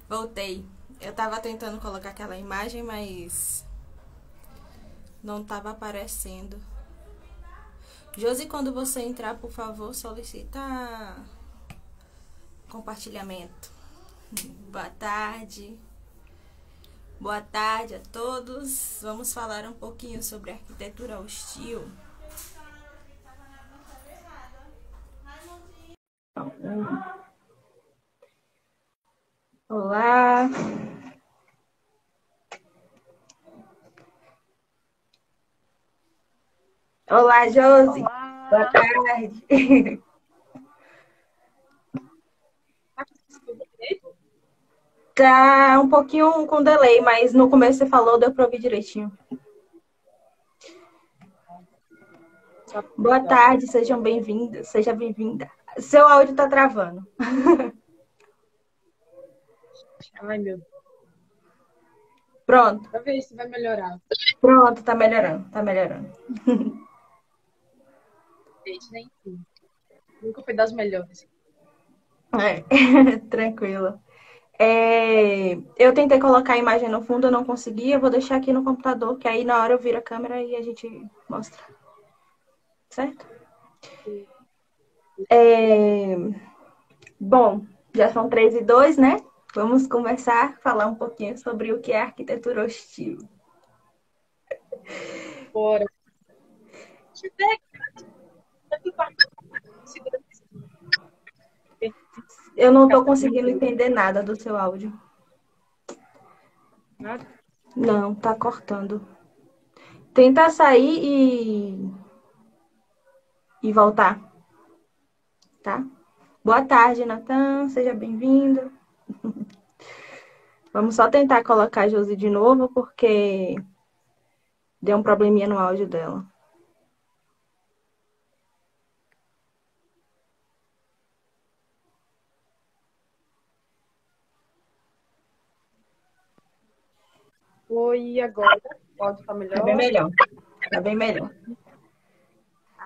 Voltei. Eu tava tentando colocar aquela imagem, mas não tava aparecendo. Josi, quando você entrar, por favor, solicita compartilhamento. Boa tarde. Boa tarde a todos. Vamos falar um pouquinho sobre arquitetura hostil. Olá. Olá, Josi. Boa Olá! tarde. Tá conseguindo direito? Tá um pouquinho com delay, mas no começo você falou, deu pra ouvir direitinho. Só Boa melhor. tarde, sejam bem-vindos, seja bem-vinda. Seu áudio tá travando. Ai, meu Deus. Pronto, Pra ver se vai melhorar. pronto, tá melhorando, tá melhorando. Gente, nem enfim. Nunca foi das melhores. É, tranquilo. Eu tentei colocar a imagem no fundo, eu não consegui. Eu vou deixar aqui no computador, que aí na hora eu viro a câmera e a gente mostra, certo? É, Bom, já são 3:02, né? Vamos conversar, falar um pouquinho sobre o que é arquitetura hostil. Bora. Tiver tanto segura Eu não ficar tô conseguindo muito entender nada do seu áudio. nada. Não, tá cortando. Tenta sair e voltar, tá? Boa tarde, Natan. Seja bem-vindo. Vamos só tentar colocar a Josi de novo, porque deu um probleminha no áudio dela. Oi, agora. O áudio tá Tá bem melhor? melhor. Tá bem melhor.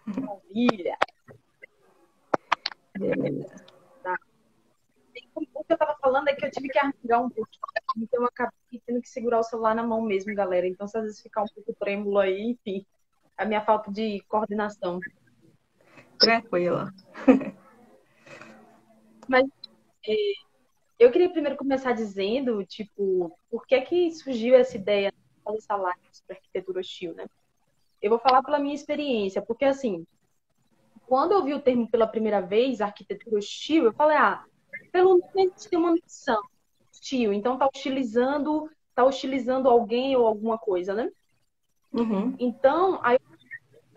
Maravilha. Beleza. Tá. O que eu tava falando é que eu tive que arrancar um pouquinho. Então eu acabei tendo que segurar o celular na mão mesmo, galera. Então, se às vezes ficar um pouco trêmulo aí, enfim, a minha falta de coordenação. Tranquila. Mas é, eu queria primeiro começar dizendo, tipo, por que que surgiu essa ideia de fazer essa live sobre arquitetura hostil, né? Eu vou falar pela minha experiência, porque assim, quando eu vi o termo pela primeira vez, arquitetura hostil, eu falei, pelo menos a gente tem uma missão hostil, então tá hostilizando alguém ou alguma coisa, né? Uhum. Então,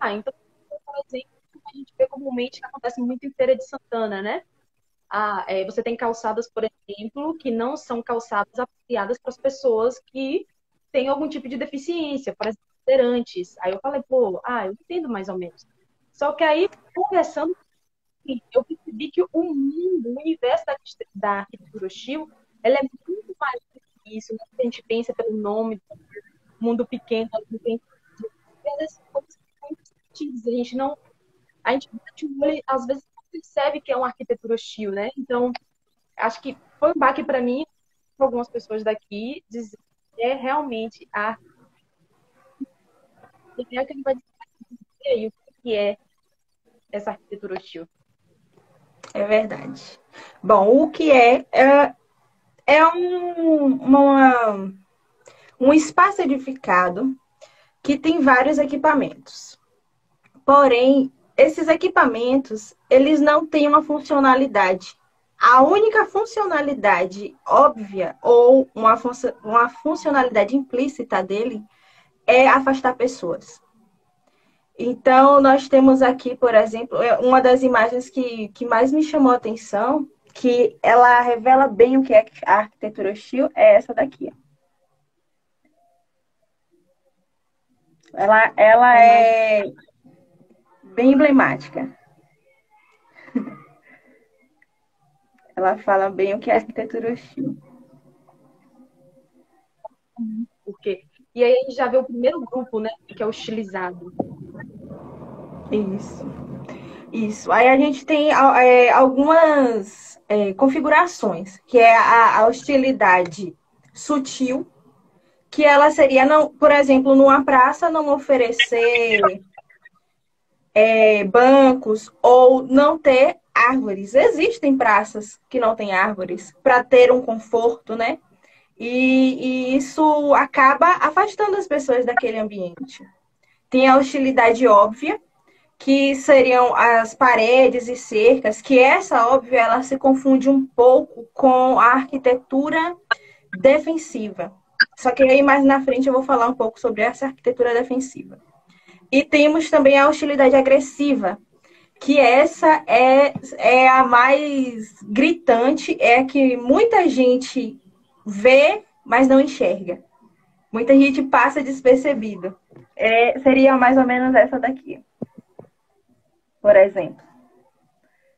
então, por exemplo, a gente vê comumente que acontece muito em Feira de Santana, né? Você tem calçadas, por exemplo, que não são calçadas apropriadas para as pessoas que têm algum tipo de deficiência, por exemplo, cadeirantes. Aí eu falei, eu entendo mais ou menos. Só que aí, conversando, eu percebi que o mundo, o universo da arquitetura hostil, ela é muito mais do que isso, né? A gente pensa pelo nome, mundo pequeno, mundo pequeno. E às vezes, coisas muito sutis, a gente bate o olho, às vezes não percebe que é uma arquitetura hostil, né? Então, acho que foi um baque para mim, para algumas pessoas daqui, dizer que é realmente a arquitetura que ele vai dizer aí o que é essa arquitetura hostil. É verdade. Bom, o que é um espaço edificado que tem vários equipamentos. Porém, esses equipamentos, eles não têm uma funcionalidade. A única funcionalidade óbvia ou uma funcionalidade implícita dele é afastar pessoas. Então, nós temos aqui, por exemplo, uma das imagens que mais me chamou a atenção, que ela revela bem o que é a arquitetura hostil, é essa daqui. Ela A imagem é bem emblemática. Ela fala bem o que é arquitetura hostil. porque e aí a gente já vê o primeiro grupo, né, que é hostilizado. Isso. Isso. Aí a gente tem algumas. configurações, que é a hostilidade sutil, que ela seria, não, por exemplo, numa praça não oferecer bancos ou não ter árvores. Existem praças que não têm árvores para ter um conforto, né? E isso acaba afastando as pessoas daquele ambiente. Tem a hostilidade óbvia, que seriam as paredes e cercas, que essa, óbvio, ela se confunde um pouco com a arquitetura defensiva. Só que aí mais na frente eu vou falar um pouco sobre essa arquitetura defensiva. E temos também a hostilidade agressiva, que essa é a mais gritante, é a que muita gente vê, mas não enxerga. Muita gente passa despercebido. Seria mais ou menos essa daqui, por exemplo.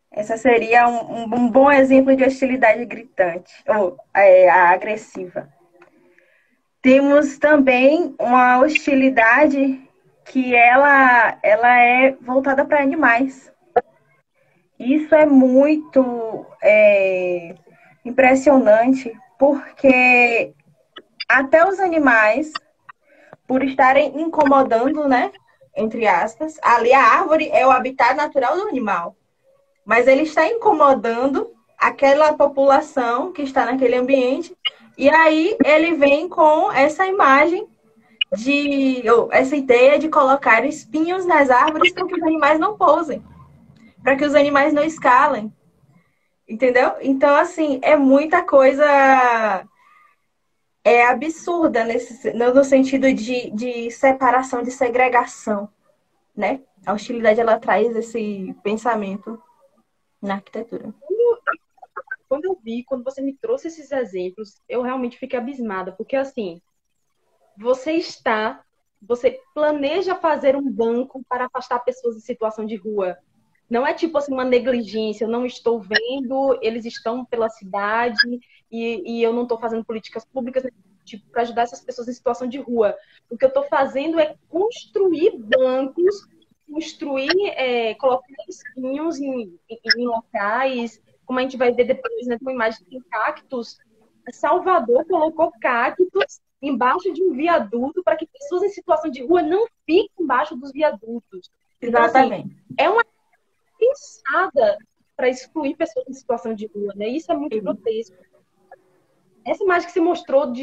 Essa seria um bom exemplo de hostilidade gritante, ou a agressiva. Temos também uma hostilidade que ela é voltada para animais. Isso é muito impressionante, porque até os animais, por estarem incomodando, né? Entre aspas, ali a árvore é o habitat natural do animal. Mas ele está incomodando aquela população que está naquele ambiente, e aí ele vem com essa imagem essa ideia de colocar espinhos nas árvores para que os animais não pousem, para que os animais não escalem. Entendeu? Então, assim, é muita coisa absurda no sentido de separação, de segregação, né? A hostilidade, ela traz esse pensamento na arquitetura. Quando você me trouxe esses exemplos, eu realmente fiquei abismada, porque assim, você planeja fazer um banco para afastar pessoas em situação de rua. Não é tipo assim uma negligência, eu não estou vendo, eles estão pela cidade e eu não estou fazendo políticas públicas tipo, para ajudar essas pessoas em situação de rua. O que eu estou fazendo é construir bancos, colocar espinhos em locais, como a gente vai ver depois, né, uma imagem de cactos. Salvador colocou cactos embaixo de um viaduto para que pessoas em situação de rua não fiquem embaixo dos viadutos. Então, Exatamente. assim, é uma pensada para excluir pessoas em situação de rua, né? Isso é muito grotesco. Essa imagem que você mostrou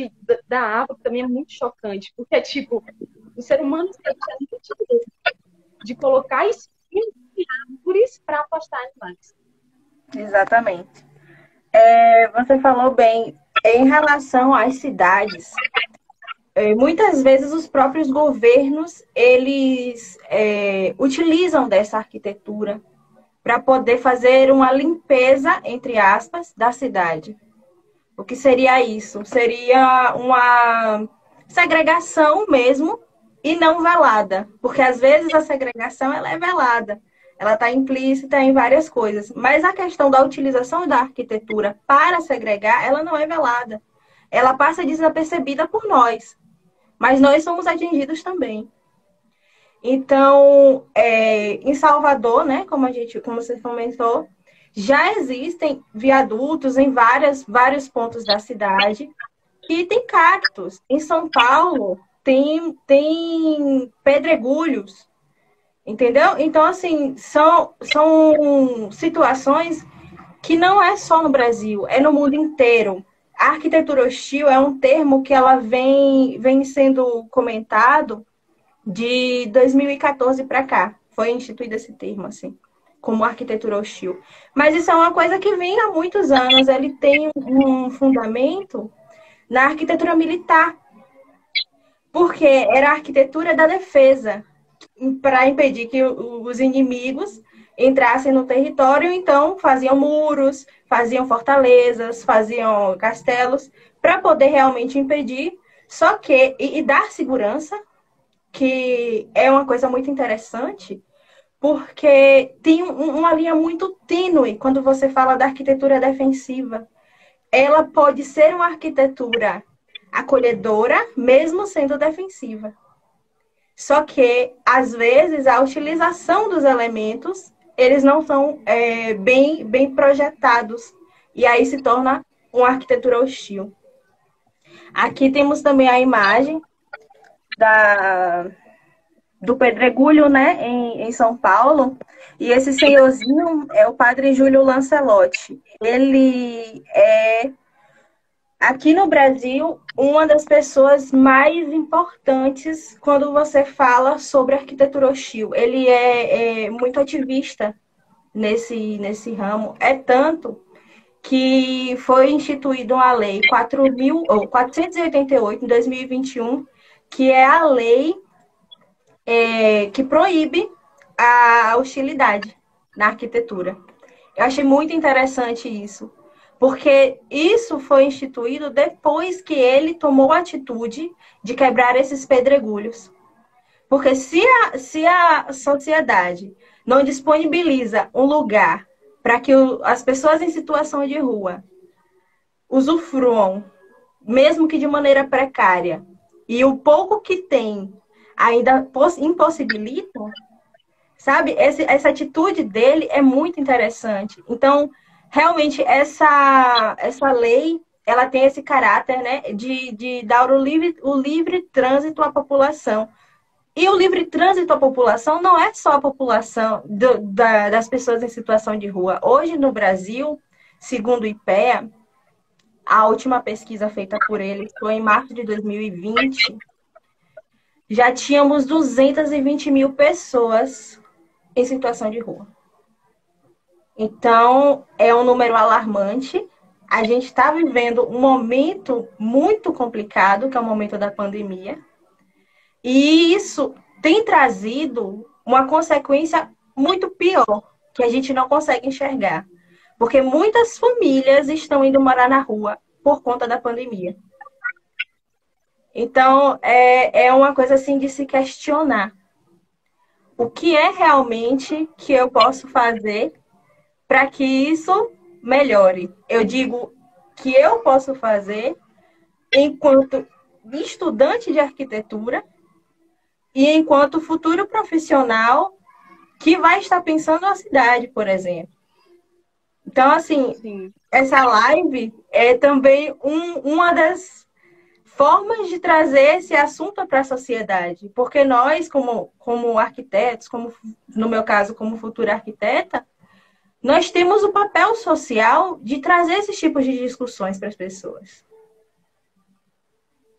da árvore também é muito chocante, porque é tipo, o ser humano de colocar espinhos em árvores para afastar animais. Exatamente. Você falou bem, em relação às cidades, muitas vezes os próprios governos, eles utilizam dessa arquitetura para poder fazer uma limpeza, entre aspas, da cidade. O que seria isso? Seria uma segregação mesmo e não velada, porque às vezes a segregação ela é velada, ela está implícita em várias coisas, mas a questão da utilização da arquitetura para segregar, ela não é velada, ela passa desapercebida por nós, mas nós somos atingidos também. Então, em Salvador, né, como você comentou, já existem viadutos em vários pontos da cidade que tem cactos. Em São Paulo, tem pedregulhos, entendeu? Então, assim, são situações que não é só no Brasil, é no mundo inteiro. A arquitetura hostil é um termo que ela vem sendo comentado de 2014 para cá. Foi instituído esse termo, assim, como arquitetura hostil. Mas isso é uma coisa que vem há muitos anos. Ele tem um fundamento na arquitetura militar, porque era a arquitetura da defesa, para impedir que os inimigos entrassem no território, então faziam muros, faziam fortalezas, faziam castelos, para poder realmente impedir, só que, e dar segurança, que é uma coisa muito interessante, porque tem uma linha muito tênue quando você fala da arquitetura defensiva. Ela pode ser uma arquitetura acolhedora, mesmo sendo defensiva. Só que, às vezes, a utilização dos elementos, eles não são bem projetados e aí se torna uma arquitetura hostil. Aqui temos também a imagem do pedregulho, né, em São Paulo. E esse senhorzinho é o padre Júlio Lancelotti. Ele é, aqui no Brasil, uma das pessoas mais importantes quando você fala sobre arquitetura hostil. Ele é muito ativista nesse ramo. É tanto que foi instituída uma lei 488 em 2021, que é a lei que proíbe a hostilidade na arquitetura. Eu achei muito interessante isso, porque isso foi instituído depois que ele tomou a atitude de quebrar esses pedregulhos. Porque se a sociedade não disponibiliza um lugar para que as pessoas em situação de rua usufruam, mesmo que de maneira precária, e o pouco que tem ainda impossibilita, sabe? Essa atitude dele é muito interessante. Então, realmente, essa lei, ela tem esse caráter, né, de dar o livre trânsito à população. E o livre trânsito à população não é só a população das pessoas em situação de rua. Hoje, no Brasil, segundo o IPEA, a última pesquisa feita por eles foi em março de 2020, já tínhamos 220 mil pessoas em situação de rua. Então, é um número alarmante. A gente está vivendo um momento muito complicado, que é o momento da pandemia. E isso tem trazido uma consequência muito pior, que a gente não consegue enxergar. Porque muitas famílias estão indo morar na rua por conta da pandemia. Então, é uma coisa assim de se questionar. O que é realmente que eu posso fazer para que isso melhore? Eu digo que eu posso fazer enquanto estudante de arquitetura e enquanto futuro profissional que vai estar pensando na cidade, por exemplo. Então, assim, Sim. essa live é também uma das formas de trazer esse assunto para a sociedade. Porque nós, como arquitetos, no meu caso, como futura arquiteta, nós temos o papel social de trazer esses tipos de discussões para as pessoas.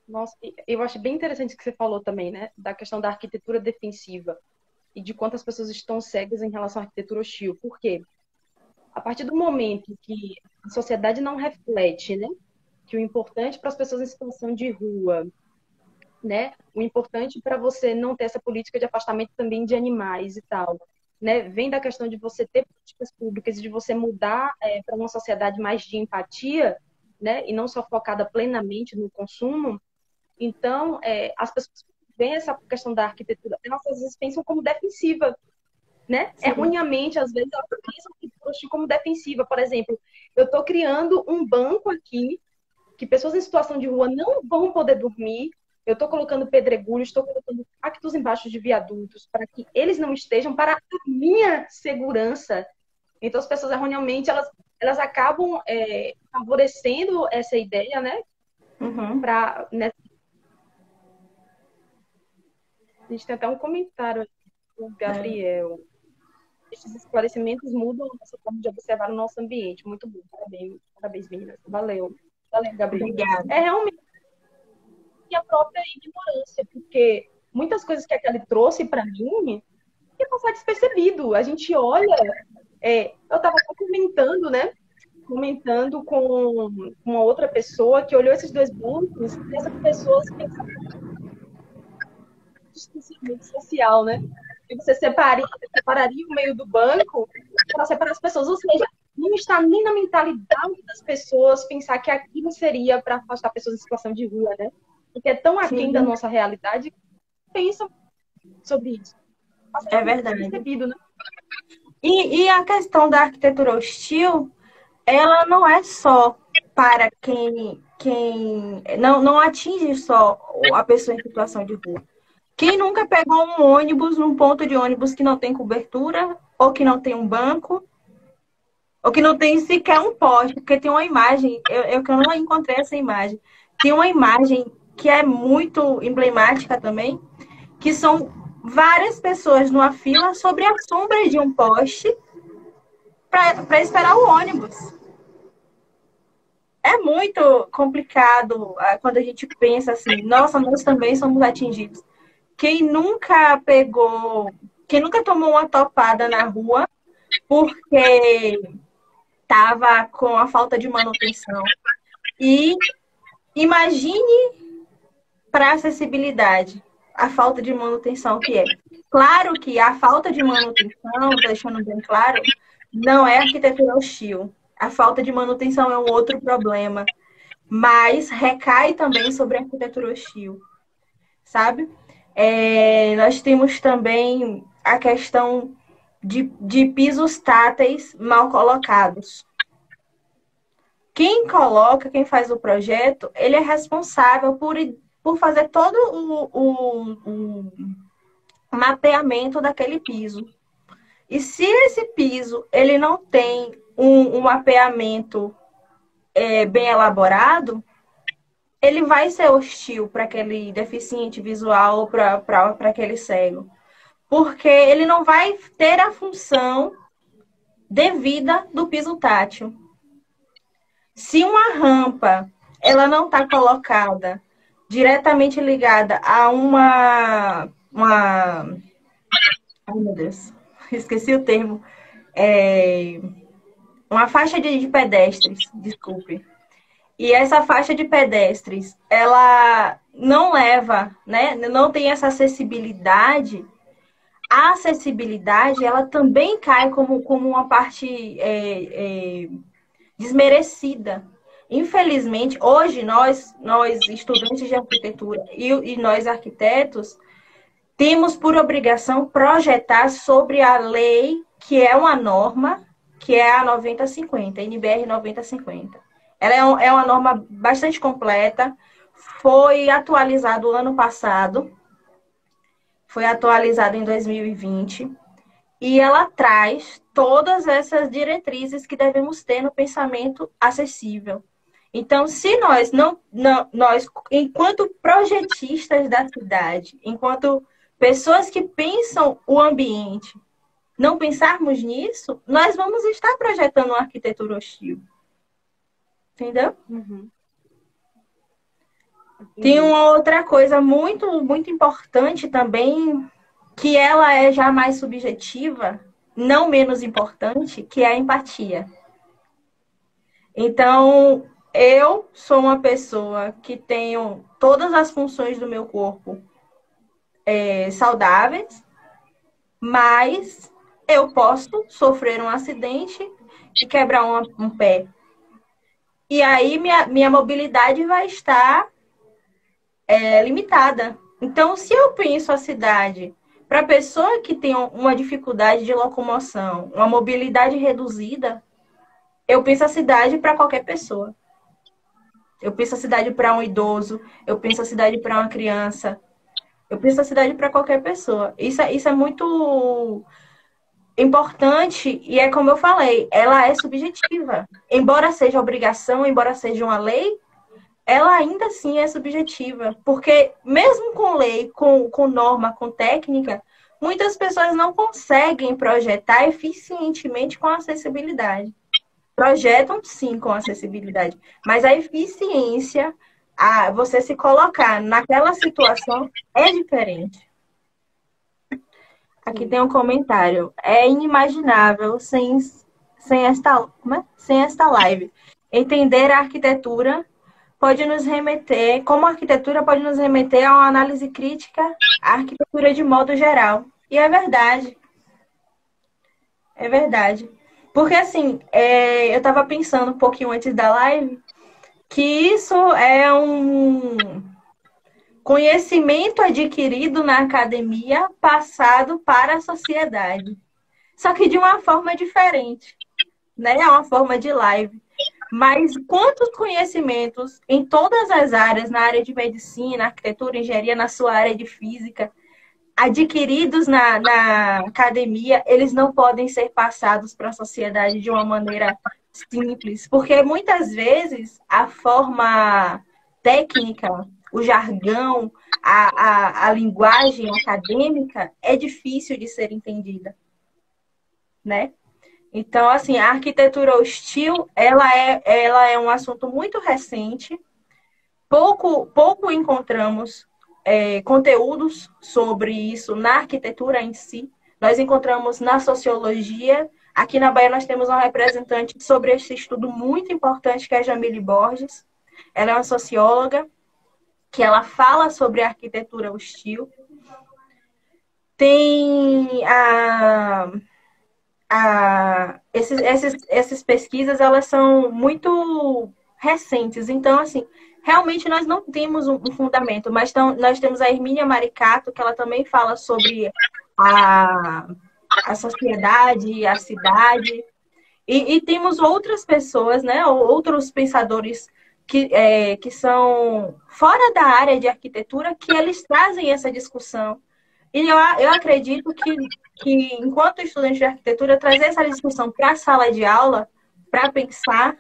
Nossa, eu acho bem interessante o que você falou também, né? Da questão da arquitetura defensiva e de quantas pessoas estão cegas em relação à arquitetura hostil. Por quê? A partir do momento que a sociedade não reflete, né? Que o importante para as pessoas em situação de rua, né? O importante para você não ter essa política de afastamento também de animais e tal, né? Vem da questão de você ter políticas públicas e de você mudar para uma sociedade mais de empatia, né? E não só focada plenamente no consumo. Então, as pessoas veem essa questão da arquitetura, elas às vezes pensam como defensiva, né? Sim. Erroneamente, às vezes, elas pensam como defensiva. Por exemplo, eu estou criando um banco aqui que pessoas em situação de rua não vão poder dormir. Eu estou colocando pedregulhos, estou colocando cactos embaixo de viadutos para que eles não estejam para a minha segurança. Então, as pessoas erroneamente, elas acabam favorecendo essa ideia, né? Uhum. Né? A gente tem até um comentário aqui do Gabriel. Esses esclarecimentos mudam a nossa forma de observar o nosso ambiente. Muito bom. Parabéns, meninas. Valeu. Valeu, Gabriel. Obrigada. É realmente a própria ignorância, porque muitas coisas que a Kelly trouxe para mim ia passar despercebido. A gente olha... eu estava comentando, né? Comentando com uma outra pessoa que olhou esses dois bancos e essas pessoas pensaram distanciamento social, né? E você separaria o meio do banco para separar as pessoas. Ou seja, não está nem na mentalidade das pessoas pensar que aquilo seria para afastar pessoas em situação de rua, né? Porque é tão aquém da nossa realidade que pensa sobre isso. É verdade. Percebido, né? E a questão da arquitetura hostil, ela não é só para quem não atinge só a pessoa em situação de rua. Quem nunca pegou um ônibus num ponto de ônibus que não tem cobertura ou que não tem um banco ou que não tem sequer um poste, porque tem uma imagem, que eu não encontrei essa imagem. Tem uma imagem que é muito emblemática também, que são várias pessoas numa fila sobre a sombra de um poste para esperar o ônibus. É muito complicado quando a gente pensa assim, nossa, nós também somos atingidos. Quem nunca pegou, quem nunca tomou uma topada na rua porque estava com a falta de manutenção. E imagine para a acessibilidade a falta de manutenção que é. Claro que a falta de manutenção, deixando bem claro, não é arquitetura hostil. A falta de manutenção é um outro problema, mas recai também sobre a arquitetura hostil, sabe? Nós temos também a questão de pisos táteis mal colocados. Quem faz o projeto, ele é responsável por fazer todo o mapeamento daquele piso. E se esse piso ele não tem um mapeamento bem elaborado, ele vai ser hostil para aquele deficiente visual ou para aquele cego. Porque ele não vai ter a função devida do piso tátil. Se uma rampa ela não está colocada diretamente ligada a ai, meu Deus, esqueci o termo. Uma faixa de pedestres, desculpe. E essa faixa de pedestres, ela não leva, né? Não tem essa acessibilidade. A acessibilidade, ela também cai como uma parte desmerecida. Infelizmente, hoje nós estudantes de arquitetura e nós arquitetos temos por obrigação projetar sobre a lei que é uma norma, que é a 9050, NBR 9050. Ela é uma norma bastante completa, foi atualizada o ano passado, foi atualizada em 2020, e ela traz todas essas diretrizes que devemos ter no pensamento acessível. Então, se nós, enquanto projetistas da cidade, enquanto pessoas que pensam o ambiente, não pensarmos nisso, nós vamos estar projetando uma arquitetura hostil. Entendeu? Uhum. Tem uma outra coisa muito, muito importante também, que ela é já mais subjetiva, não menos importante, que é a empatia. Então, eu sou uma pessoa que tenho todas as funções do meu corpo saudáveis, mas eu posso sofrer um acidente e quebrar um pé. E aí minha mobilidade vai estar limitada. Então, se eu penso a cidade para a pessoa que tem uma dificuldade de locomoção, uma mobilidade reduzida, eu penso a cidade para qualquer pessoa. Eu penso a cidade para um idoso, eu penso a cidade para uma criança, eu penso a cidade para qualquer pessoa. Isso é muito importante e é como eu falei, ela é subjetiva. Embora seja obrigação, embora seja uma lei, ela ainda assim é subjetiva. Porque mesmo com lei, com norma, com técnica, muitas pessoas não conseguem projetar eficientemente com acessibilidade. Projetam sim com acessibilidade, mas a eficiência, você se colocar naquela situação é diferente. Aqui tem um comentário. É inimaginável sem esta live. Entender a arquitetura pode nos remeter, como a arquitetura pode nos remeter a uma análise crítica à arquitetura de modo geral. E é verdade. É verdade. Porque, assim, eu estava pensando um pouquinho antes da live que isso é um conhecimento adquirido na academia passado para a sociedade. Só que de uma forma diferente, né? É uma forma de live. Mas quantos conhecimentos em todas as áreas, na área de medicina, arquitetura, engenharia, na sua área de física, adquiridos na academia, eles não podem ser passados para a sociedade de uma maneira simples, porque muitas vezes a forma técnica, o jargão, a linguagem acadêmica é difícil de ser entendida, né? Então, assim, a arquitetura hostil, ela é um assunto muito recente. Pouco encontramos conteúdos sobre isso na arquitetura em si. Nós encontramos na sociologia. Aqui na Bahia nós temos uma representante sobre esse estudo muito importante, que é a Jamile Borges. Ela é uma socióloga que ela fala sobre a arquitetura hostil. Tem essas pesquisas, elas são muito recentes. Então, assim, realmente nós não temos um fundamento, mas nós temos a Hermínia Maricato, que ela também fala sobre a sociedade, a cidade. E temos outras pessoas, né, outros pensadores que são fora da área de arquitetura, que eles trazem essa discussão. E eu acredito que, enquanto estudante de arquitetura, trazer essa discussão para a sala de aula, para pensar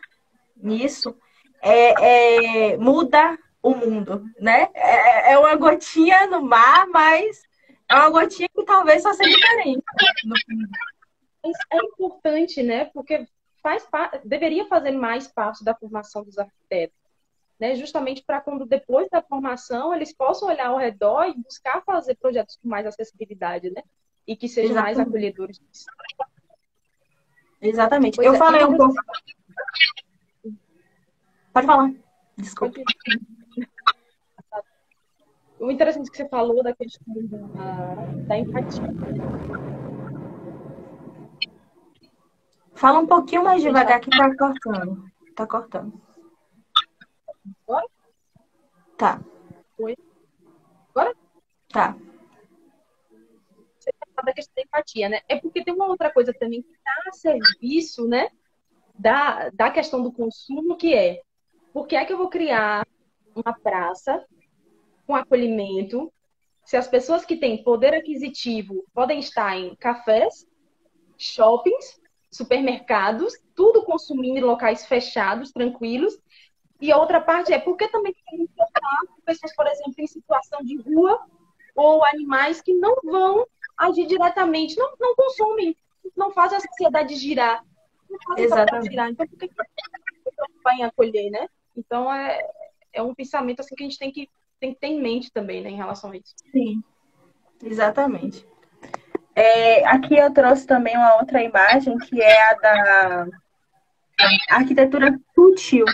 nisso, muda o mundo, né? É uma gotinha no mar, mas é uma gotinha que talvez só seja diferente. É importante, né? Porque deveria fazer mais parte da formação dos arquitetos, né? Justamente para quando, depois da formação, eles possam olhar ao redor e buscar fazer projetos com mais acessibilidade, né? E que sejam mais acolhedores. Exatamente. Eu falei um pouco. Pode falar. Desculpa. O interessante que você falou da questão da empatia. Fala um pouquinho mais devagar que tá cortando. Tá cortando. Agora? Tá. Oi? Agora? Tá. Você fala da questão da empatia, né? É porque tem uma outra coisa também que está a serviço, né? Da questão do consumo, que é: por que é que eu vou criar uma praça com acolhimento se as pessoas que têm poder aquisitivo podem estar em cafés, shoppings, supermercados, tudo consumindo em locais fechados, tranquilos? E a outra parte é: por que também tem que importar pessoas, por exemplo, em situação de rua, ou animais que não vão agir diretamente, não consomem, não fazem a sociedade girar. Não fazem a sociedade girar. Então, por que vai em acolher, né? Então, é um pensamento assim que a gente tem que ter em mente também, né, em relação a isso. Sim, exatamente. Aqui eu trouxe também uma outra imagem, que é a da arquitetura sutil.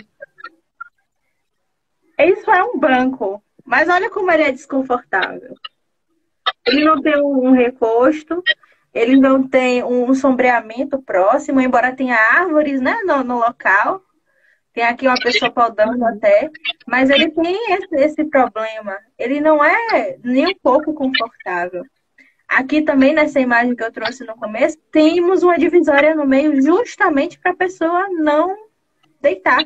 Isso é um banco, mas olha como ele é desconfortável. Ele não tem um recosto, ele não tem um sombreamento próximo, embora tenha árvores, né, no local. Tem aqui uma pessoa podando até, mas ele tem esse problema. Ele não é nem um pouco confortável. Aqui também, nessa imagem que eu trouxe no começo, temos uma divisória no meio justamente para a pessoa não deitar.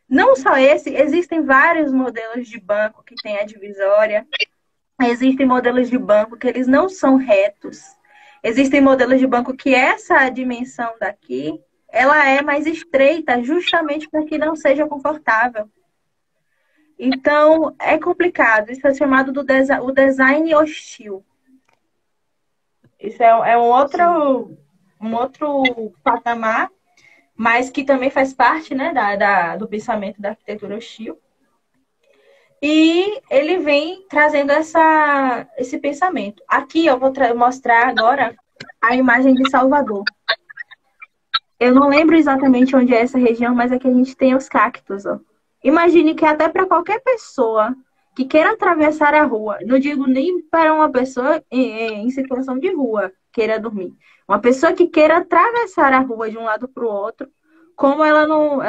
Não só esse, existem vários modelos de banco que tem a divisória. Existem modelos de banco que eles não são retos. Existem modelos de banco que essa dimensão daqui, ela é mais estreita, justamente para que não seja confortável. Então, é complicado. Isso é chamado o design hostil. Isso é um outro patamar, mas que também faz parte, né, do pensamento da arquitetura hostil. E ele vem trazendo esse pensamento. Aqui eu vou mostrar agora a imagem de Salvador. Eu não lembro exatamente onde é essa região, mas aqui a gente tem os cactos. Ó. Imagine que até para qualquer pessoa que queira atravessar a rua, não digo nem para uma pessoa em situação de rua, queira dormir. Uma pessoa que queira atravessar a rua de um lado para o outro, como ela não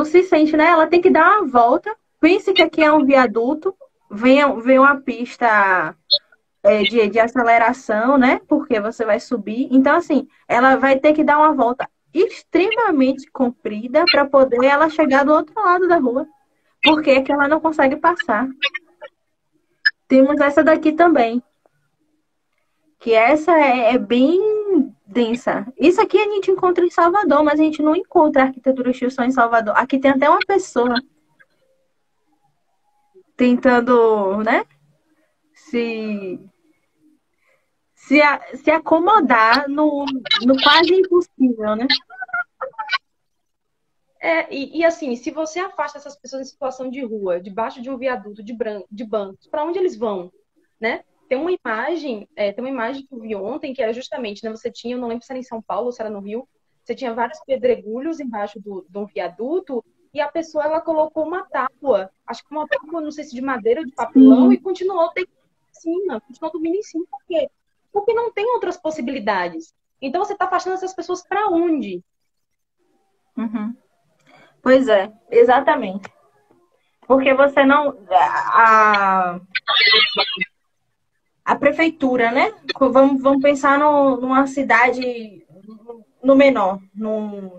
se sente, né? Ela tem que dar uma volta. Pense que aqui é um viaduto, vem uma pista de aceleração, né? Porque você vai subir. Então, assim, ela vai ter que dar uma volta extremamente comprida para poder ela chegar do outro lado da rua. Porque é que ela não consegue passar. Temos essa daqui também, que essa é bem densa. Isso aqui a gente encontra em Salvador, mas a gente não encontra arquitetura hostil só em Salvador. Aqui tem até uma pessoa tentando, né, se, se acomodar no quase impossível, né? Assim, se você afasta essas pessoas em situação de rua, debaixo de um viaduto, de bancos, para onde eles vão, né? Tem uma imagem que eu vi ontem, que era justamente, né, você tinha, eu não lembro se era em São Paulo ou se era no Rio, você tinha vários pedregulhos embaixo de um viaduto, e a pessoa, ela colocou uma tábua, acho que uma tábua, não sei se de madeira ou de papelão, e Sim. continuou deitando em cima, continuou dormindo em cima. Por quê? Porque não tem outras possibilidades. Então, você está afastando essas pessoas para onde? Uhum. Pois é, exatamente. Porque você não. A prefeitura, né? Vamos pensar numa cidade no menor,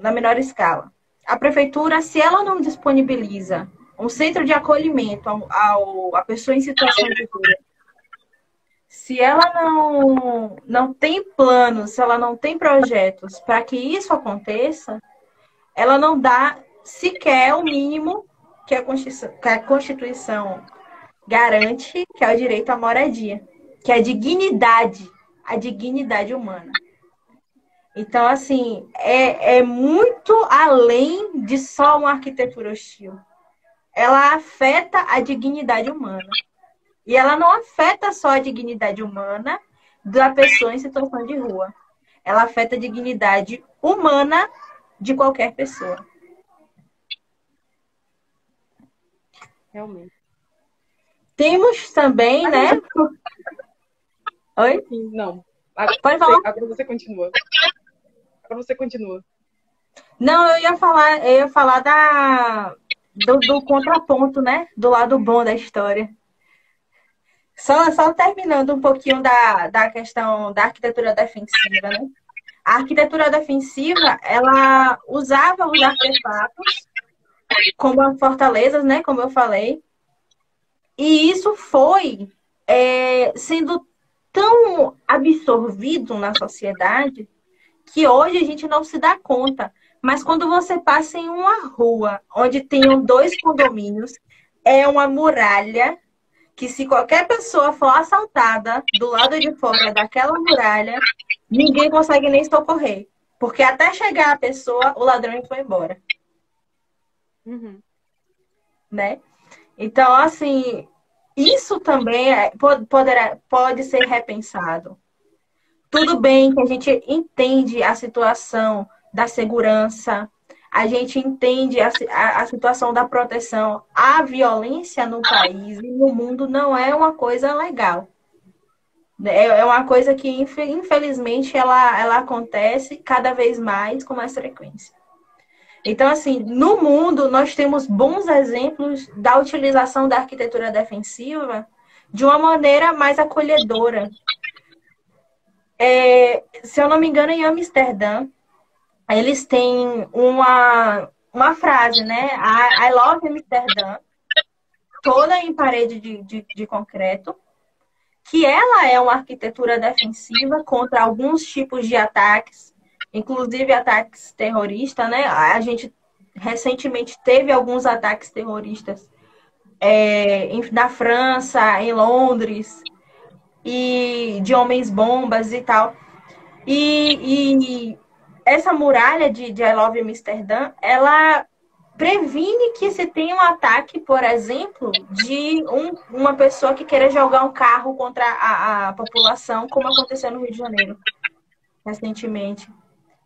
na menor escala. A prefeitura, se ela não disponibiliza um centro de acolhimento à pessoa em situação de rua, se ela não tem planos, se ela não tem projetos para que isso aconteça, ela não dá sequer o mínimo que a Constituição garante, que é o direito à moradia, que é a dignidade humana. Então, assim, é muito além de só uma arquitetura hostil. Ela afeta a dignidade humana. E ela não afeta só a dignidade humana da pessoa em situação de rua. Ela afeta a dignidade humana de qualquer pessoa. Realmente. Temos também, né? Oi? Não. Pode falar. Agora você continua. Agora você continua. Não, eu ia falar do contraponto, né? Do lado bom da história. Só terminando um pouquinho da questão da arquitetura defensiva, né? A arquitetura defensiva, ela usava os artefatos como as fortalezas, né? Como eu falei. E isso foi sendo tão absorvido na sociedade que hoje a gente não se dá conta. Mas quando você passa em uma rua onde tenham dois condomínios, é uma muralha que se qualquer pessoa for assaltada do lado de fora daquela muralha, ninguém consegue nem socorrer. Porque até chegar a pessoa, o ladrão foi embora. Uhum. Né? Então, assim, isso também pode ser repensado. Tudo bem que a gente entende a situação da segurança, a gente entende a situação da proteção. A violência no país e no mundo não é uma coisa legal. É uma coisa que, infelizmente, ela acontece cada vez mais com mais frequência. Então, assim, no mundo, nós temos bons exemplos da utilização da arquitetura defensiva de uma maneira mais acolhedora. Se eu não me engano, em Amsterdã, eles têm uma frase, né? I love Amsterdã, toda em parede de concreto, que ela é uma arquitetura defensiva contra alguns tipos de ataques, inclusive ataques terroristas, né? A gente recentemente teve alguns ataques terroristas na França, em Londres, e de homens-bombas e tal. E essa muralha de I Love Amsterdã, ela previne que se tenha um ataque, por exemplo, de uma pessoa que queira jogar um carro contra a população, como aconteceu no Rio de Janeiro, recentemente.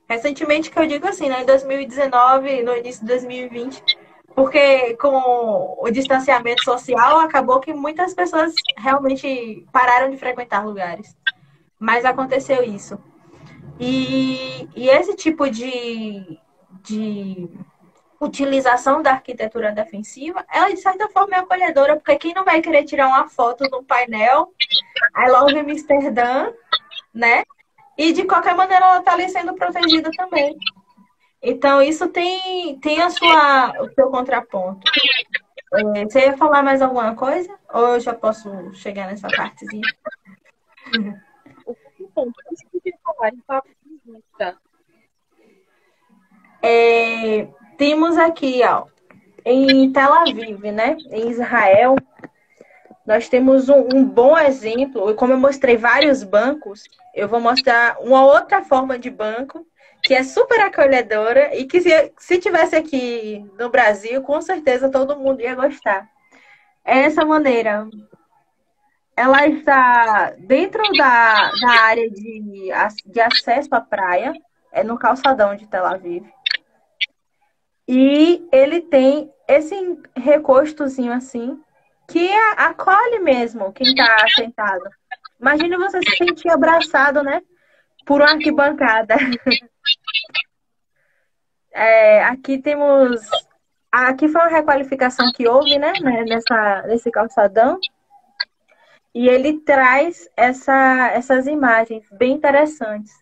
Recentemente, que eu digo assim, né, em 2019, no início de 2020, porque com o distanciamento social, acabou que muitas pessoas realmente pararam de frequentar lugares. Mas aconteceu isso. E esse tipo de utilização da arquitetura defensiva, ela de certa forma é acolhedora, porque quem não vai querer tirar uma foto no painel I Love Amsterdã, né? E de qualquer maneira ela está ali sendo protegida também. Então isso tem o seu contraponto. Você ia falar mais alguma coisa? Ou eu já posso chegar nessa partezinha? O ponto que você queria falar, então, Temos aqui, ó, em Tel Aviv, né? Em Israel, nós temos um bom exemplo. E como eu mostrei vários bancos, eu vou mostrar uma outra forma de banco que é super acolhedora e que se tivesse aqui no Brasil, com certeza todo mundo ia gostar. É essa maneira. Ela está dentro da área de acesso à praia, é no calçadão de Tel Aviv. E ele tem esse recostozinho assim, que acolhe mesmo quem está sentado. Imagine você se sentir abraçado, né? Por uma arquibancada. Aqui temos. Aqui foi uma requalificação que houve, né? Nesse calçadão. E ele traz essas imagens bem interessantes.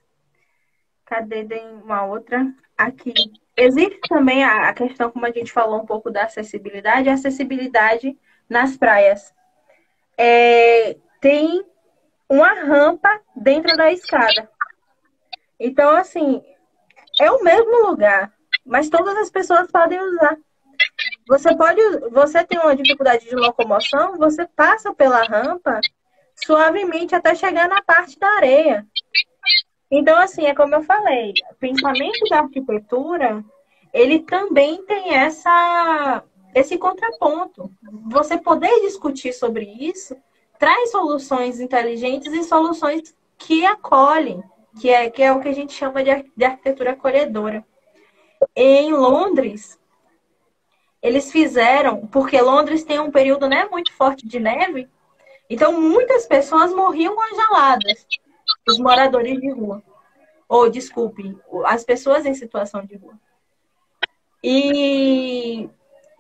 Cadê? Tem uma outra aqui. Existe também a questão, como a gente falou um pouco da acessibilidade, a acessibilidade nas praias. Tem uma rampa dentro da escada. Então, assim, é o mesmo lugar, mas todas as pessoas podem usar. Você tem uma dificuldade de locomoção, você passa pela rampa suavemente até chegar na parte da areia. Então, assim, é como eu falei, o pensamento da arquitetura, ele também tem esse contraponto. Você poder discutir sobre isso traz soluções inteligentes e soluções que acolhem, que é o que a gente chama de arquitetura acolhedora. Em Londres, eles fizeram, porque Londres tem um período, né, muito forte de neve, então muitas pessoas morriam congeladas, os moradores de rua. Ou, desculpe, as pessoas em situação de rua. E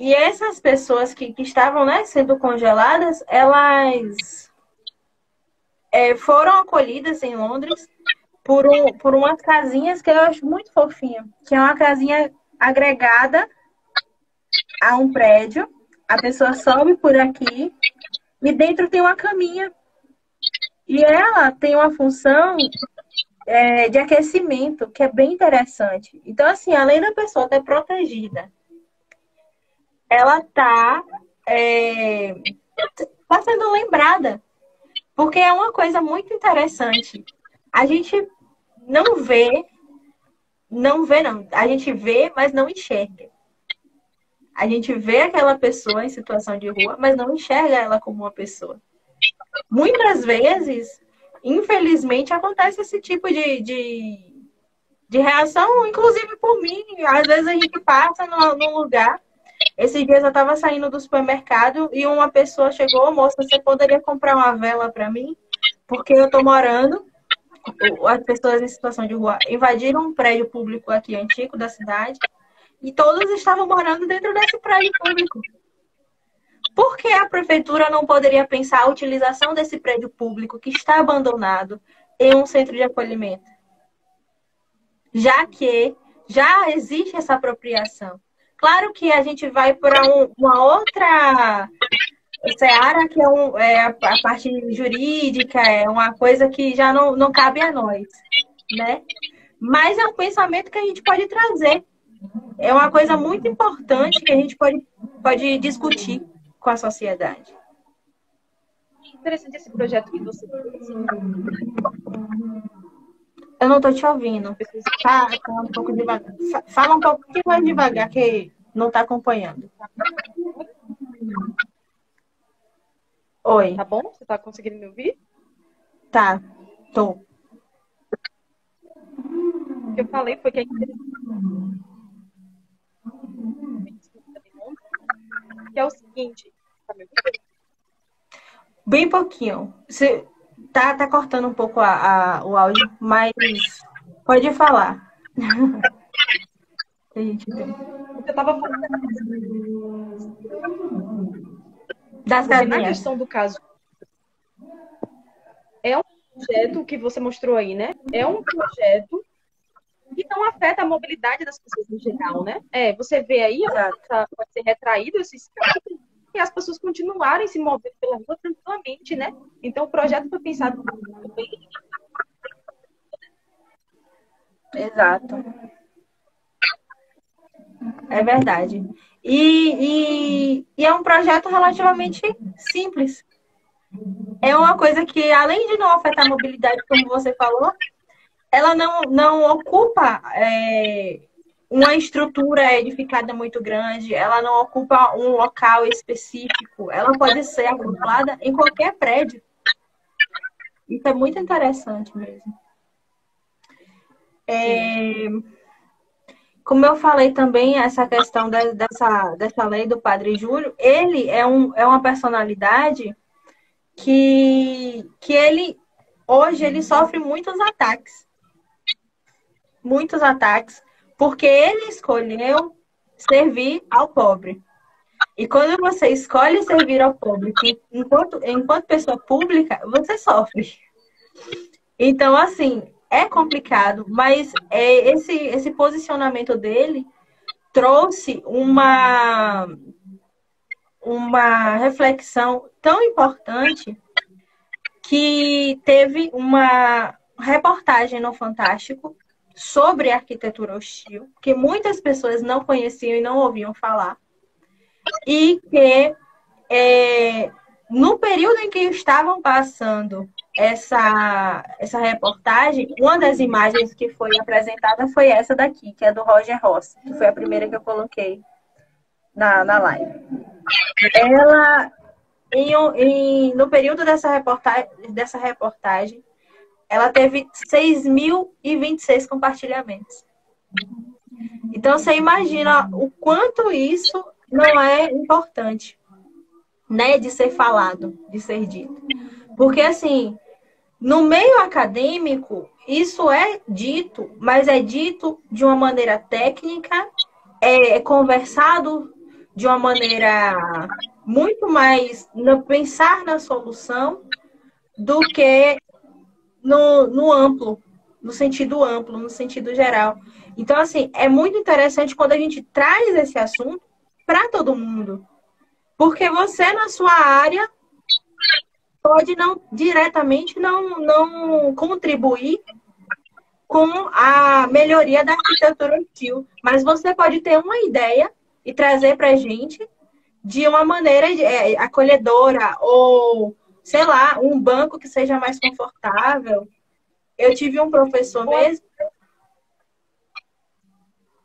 essas pessoas que estavam, né, sendo congeladas, elas foram acolhidas em Londres por umas casinhas que eu acho muito fofinha, que é uma casinha agregada a um prédio, a pessoa sobe por aqui e dentro tem uma caminha. E ela tem uma função de aquecimento, que é bem interessante. Então, assim, além da pessoa estar protegida, ela está sendo lembrada, porque é uma coisa muito interessante. A gente não vê, não, a gente vê, mas não enxerga. A gente vê aquela pessoa em situação de rua, mas não enxerga ela como uma pessoa. Muitas vezes, infelizmente, acontece esse tipo de reação, inclusive por mim. Às vezes a gente passa num lugar. Esses dias eu estava saindo do supermercado e uma pessoa chegou, moça, você poderia comprar uma vela para mim? Porque eu estou morando, as pessoas em situação de rua invadiram um prédio público aqui antigo da cidade e todos estavam morando dentro desse prédio público. Por que a prefeitura não poderia pensar a utilização desse prédio público que está abandonado em um centro de acolhimento? Já que já existe essa apropriação. Claro que a gente vai para uma outra seara, que é a parte jurídica, é uma coisa que já não cabe a nós, né? Mas é um pensamento que a gente pode trazer. É uma coisa muito importante que a gente pode discutir com a sociedade. Interessante esse projeto que você fez. Eu não estou te ouvindo. Tá um pouco devagar. Fala um pouquinho mais devagar, que não está acompanhando. Oi. Tá bom? Você está conseguindo me ouvir? Tá, tô. O que eu falei foi que é o seguinte. Tá me ouvindo? Bem pouquinho. Você tá cortando um pouco o áudio, mas pode falar. A gente vê. Eu estava falando das na casinhas. questão do caso. É um projeto que você mostrou aí, né? É um projeto que não afeta a mobilidade das pessoas no geral, né? Você vê aí, pode ser retraído esse espaço, e as pessoas continuarem se movendo pela rua tranquilamente, né? Então, o projeto foi pensado também. Exato. É verdade. E é um projeto relativamente simples. É uma coisa que, além de não afetar a mobilidade, como você falou, ela não ocupa uma estrutura edificada muito grande, ela não ocupa um local específico, ela pode ser acoplada em qualquer prédio. Isso é muito interessante mesmo. Como eu falei também, essa questão dessa lei do Padre Júlio, ele é uma personalidade que ele, hoje, ele sofre muitos ataques, porque ele escolheu servir ao pobre. E quando você escolhe servir ao pobre, enquanto pessoa pública, você sofre. Então, assim, é complicado, mas esse posicionamento dele trouxe uma reflexão tão importante que teve uma reportagem no Fantástico sobre arquitetura hostil, que muitas pessoas não conheciam e não ouviam falar, e que no período em que estavam passando essa reportagem, uma das imagens que foi apresentada foi essa daqui, que é do Roger Ross, que foi a primeira que eu coloquei na live. Ela, no período dessa reportagem, ela teve 6.026 compartilhamentos. Então, você imagina o quanto isso não é importante, né, de ser falado, de ser dito. Porque, assim, no meio acadêmico, isso é dito, mas é dito de uma maneira técnica, é conversado de uma maneira muito mais no pensar na solução do que no amplo, no sentido geral. Então, assim, é muito interessante quando a gente traz esse assunto para todo mundo. Porque você, na sua área, pode diretamente não contribuir com a melhoria da arquitetura hostil, mas você pode ter uma ideia e trazer para a gente de uma maneira acolhedora, ou, sei lá, um banco que seja mais confortável. Eu tive um professor mesmo.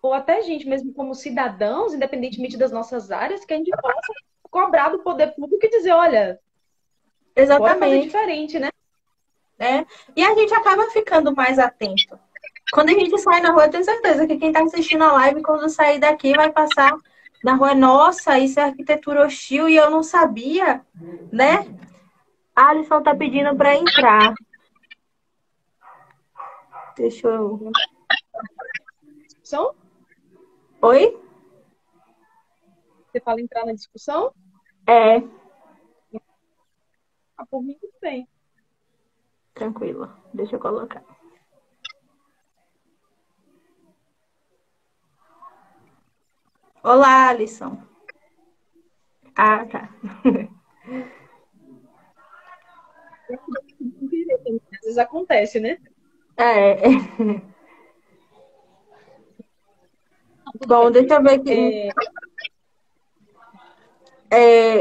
Ou até gente, mesmo como cidadãos, independentemente das nossas áreas, que a gente possa cobrar do poder público e dizer, olha, bora fazer diferente, né? E a gente acaba ficando mais atento. Quando a gente sai na rua, eu tenho certeza que quem está assistindo a live, quando sair daqui, vai passar na rua, nossa, isso é arquitetura hostil e eu não sabia, né? A Alisson tá pedindo para entrar. Deixa eu... Discussão? Oi? Você fala entrar na discussão? É. Por mim, tudo bem. Tranquilo. Deixa eu colocar. Olá, Alisson. Ah, tá. Às vezes acontece, né? Bom, deixa eu ver aqui.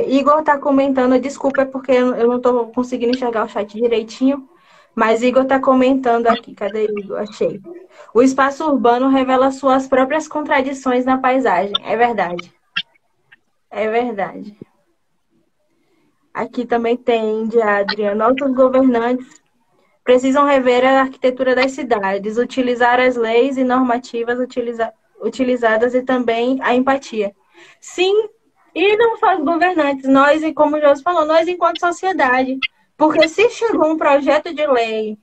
Igor tá comentando, desculpa, é porque eu não tô conseguindo enxergar o chat direitinho, mas Igor tá comentando aqui. Cadê Igor? Achei. O espaço urbano revela suas próprias contradições na paisagem. É verdade. É verdade. Aqui também tem, de Adriano, nossos governantes precisam rever a arquitetura das cidades, utilizar as leis e normativas utilizadas e também a empatia. Sim, e não só os governantes, nós, como o José falou, nós enquanto sociedade. Porque se chegou um projeto de lei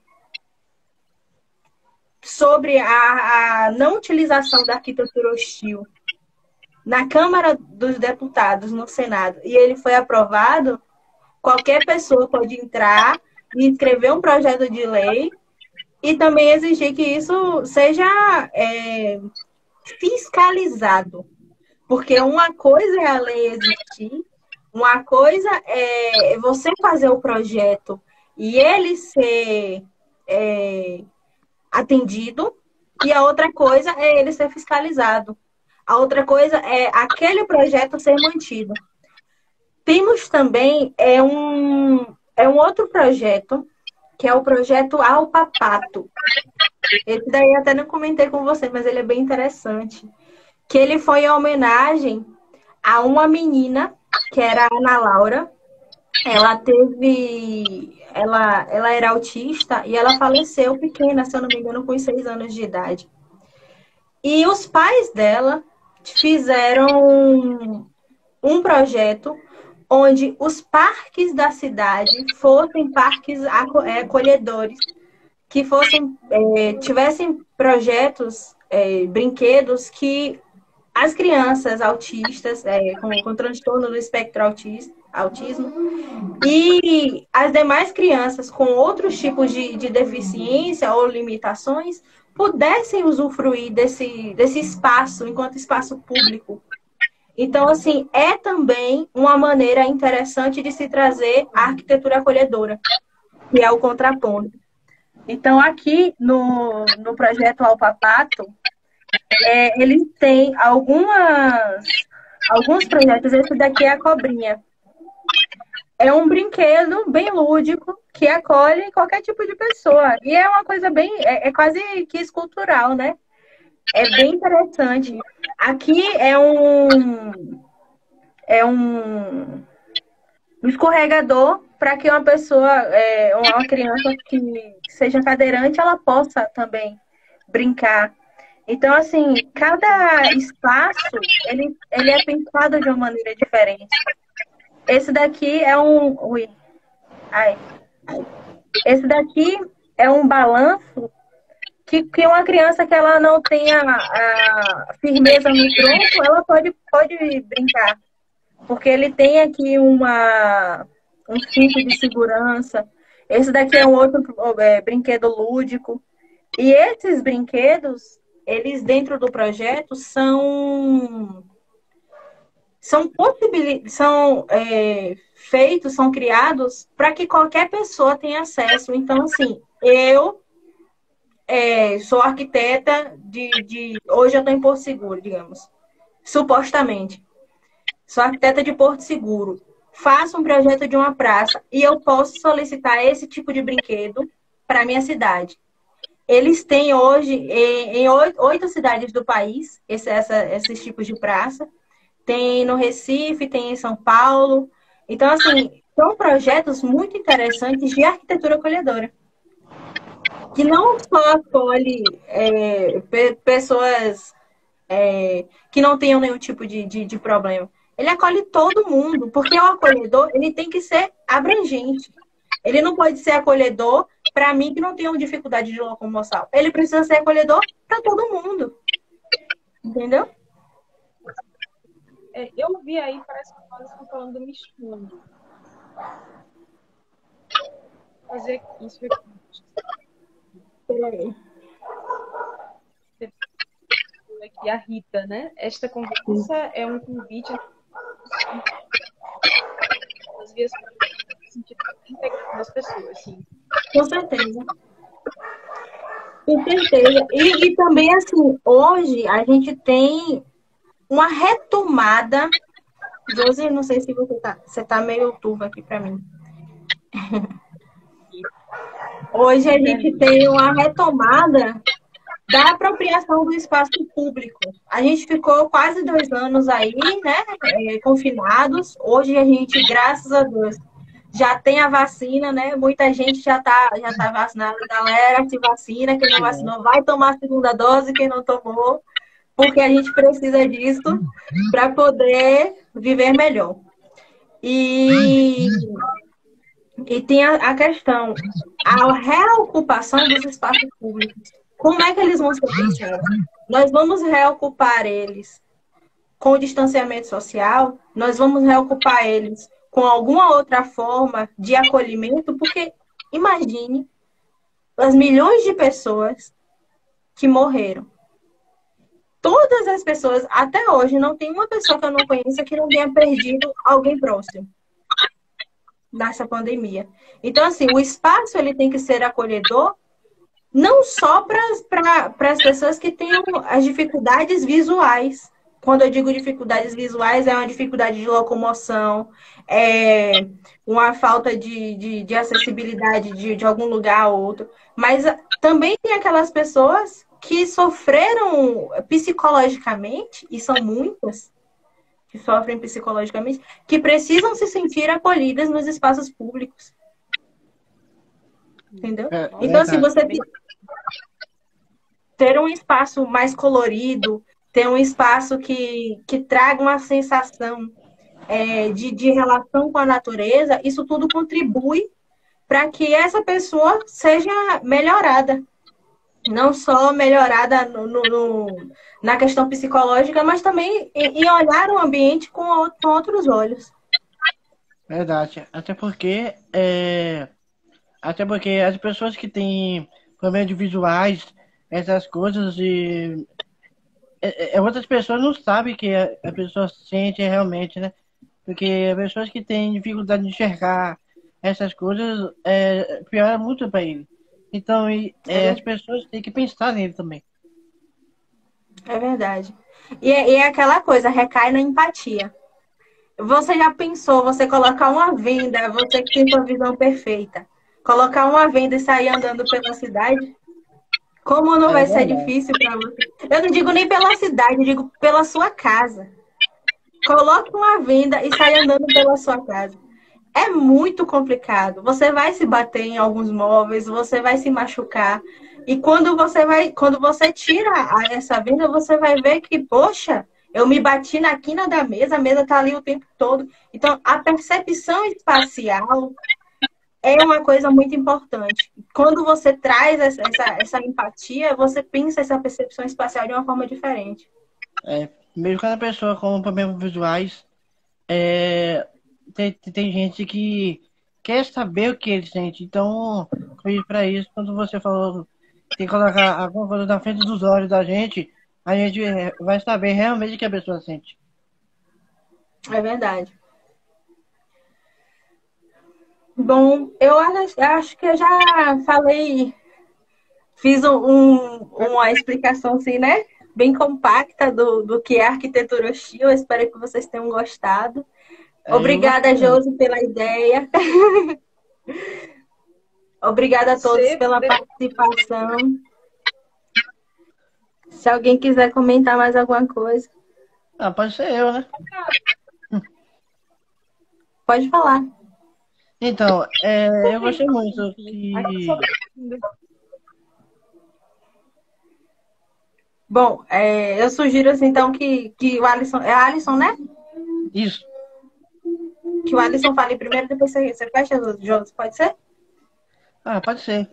sobre a não utilização da arquitetura hostil na Câmara dos Deputados, no Senado, e ele foi aprovado, qualquer pessoa pode entrar e escrever um projeto de lei e também exigir que isso seja fiscalizado. Porque uma coisa é a lei existir, Uma coisa é você fazer o projeto e ele ser atendido, e a outra coisa é ele ser fiscalizado. A outra coisa é aquele projeto ser mantido. Temos também um outro projeto, que é o projeto Alpapato. Esse daí eu até não comentei com você, mas ele é bem interessante. Que ele foi em homenagem a uma menina, que era a Ana Laura. Ela era autista e ela faleceu pequena, se eu não me engano, com 6 anos de idade. E os pais dela fizeram um projeto onde os parques da cidade fossem parques acolhedores, que tivessem projetos, brinquedos que as crianças autistas, com transtorno do espectro autismo, e as demais crianças com outros tipos de deficiência ou limitações pudessem usufruir desse espaço enquanto espaço público. Então, assim, é também uma maneira interessante de se trazer a arquitetura acolhedora, que é o contraponto. Então, aqui no projeto Alpapato, eles têm alguns projetos. Esse daqui é a cobrinha. É um brinquedo bem lúdico que acolhe qualquer tipo de pessoa. E é uma coisa bem... É quase que escultural, né? É bem interessante. Aqui é um escorregador para que uma pessoa, uma criança que seja cadeirante, ela possa também brincar. Então, assim, cada espaço, ele é pensado de uma maneira diferente. Esse daqui é ui, ai. Esse daqui é um balanço que uma criança que ela não tenha a firmeza no tronco, ela pode brincar. Porque ele tem aqui um cinto de segurança. Esse daqui é um outro brinquedo lúdico. E esses brinquedos, eles dentro do projeto são feitos, são criados para que qualquer pessoa tenha acesso. Então, assim, eu sou arquiteta hoje eu estou em Porto Seguro, digamos, supostamente. Sou arquiteta de Porto Seguro. Faço um projeto de uma praça e eu posso solicitar esse tipo de brinquedo para a minha cidade. Eles têm hoje, em 8 cidades do país, esses tipos de praça. Tem no Recife, tem em São Paulo. Então, assim, são projetos muito interessantes de arquitetura acolhedora. Que não só acolhe pessoas que não tenham nenhum tipo de problema. Ele acolhe todo mundo, porque o acolhedor ele tem que ser abrangente. Ele não pode ser acolhedor para mim que não tenho dificuldade de locomoção. Ele precisa ser acolhedor para todo mundo. Entendeu? Eu vi aí, parece que nós estamos falando do Mistundo. Fazer isso aqui. Peraí. Aqui a Rita, né? Esta conversa é um convite às vias das pessoas, sim. Com certeza. Com certeza. E também, assim, hoje a gente tem uma retomada. Josi, não sei se você tá meio turva aqui para mim. Hoje a gente tem uma retomada da apropriação do espaço público. A gente ficou quase 2 anos aí, né, confinados. Hoje a gente, graças a Deus, já tem a vacina, né? Muita gente já tá vacinada. Galera, se vacina. Quem não vacinou vai tomar a segunda dose, quem não tomou, porque a gente precisa disso para poder viver melhor. E tem a questão, a reocupação dos espaços públicos. Como é que eles vão ser pensados? Nós vamos reocupar eles com o distanciamento social? Nós vamos reocupar eles com alguma outra forma de acolhimento? Porque imagine as milhões de pessoas que morreram. todas as pessoas, até hoje, não tem uma pessoa que eu não conheça que não tenha perdido alguém próximo nessa pandemia. Então, assim, o espaço ele tem que ser acolhedor, não só para as pessoas que tenham as dificuldades visuais. Quando eu digo dificuldades visuais, é uma dificuldade de locomoção, é uma falta de acessibilidade de algum lugar a outro. Mas também tem aquelas pessoas que sofreram psicologicamente, e são muitas, que sofrem psicologicamente, que precisam se sentir acolhidas nos espaços públicos. Entendeu? Então, se você ter um espaço mais colorido, ter um espaço que traga uma sensação de relação com a natureza, isso tudo contribui para que essa pessoa seja melhorada. Não só melhorada na questão psicológica, mas também em olhar o ambiente com outros olhos. Verdade. Até porque as pessoas que têm problemas de visuais, essas coisas, outras pessoas não sabem que a pessoa sente realmente, né? Porque as pessoas que têm dificuldade de enxergar essas coisas, piora muito para ele. Então, as pessoas têm que pensar nele também. É verdade. E é aquela coisa, recai na empatia. Você já pensou, você colocar uma venda, você que tem sua visão perfeita, colocar uma venda e sair andando pela cidade? Como não vai ser difícil para você? Eu não digo nem pela cidade, eu digo pela sua casa. Coloque uma venda e saia andando pela sua casa. É muito complicado. Você vai se bater em alguns móveis, você vai se machucar. E quando você tira essa venda, você vai ver que, poxa, eu me bati na quina da mesa, a mesa está ali o tempo todo. Então, a percepção espacial é uma coisa muito importante. Quando você traz essa empatia, você pensa essa percepção espacial de uma forma diferente. Mesmo cada pessoa com problemas visuais, tem gente que quer saber o que ele sente. Então, para isso, quando você falou, tem que colocar alguma coisa na frente dos olhos da gente, a gente vai saber realmente o que a pessoa sente. É verdade. Bom, eu acho que eu já falei, fiz uma explicação assim, né? Bem compacta do que é arquitetura hostil. Eu espero que vocês tenham gostado. Obrigada, Josi, pela ideia. Obrigada a todos pela participação. Se alguém quiser comentar mais alguma coisa. Pode ser eu, né? Pode falar. Então, eu gostei muito que... Bom, eu sugiro assim, então que o Alisson... É Alisson, né? Isso. Que o Alisson fale primeiro, depois você fecha os jogos, pode ser? Pode ser.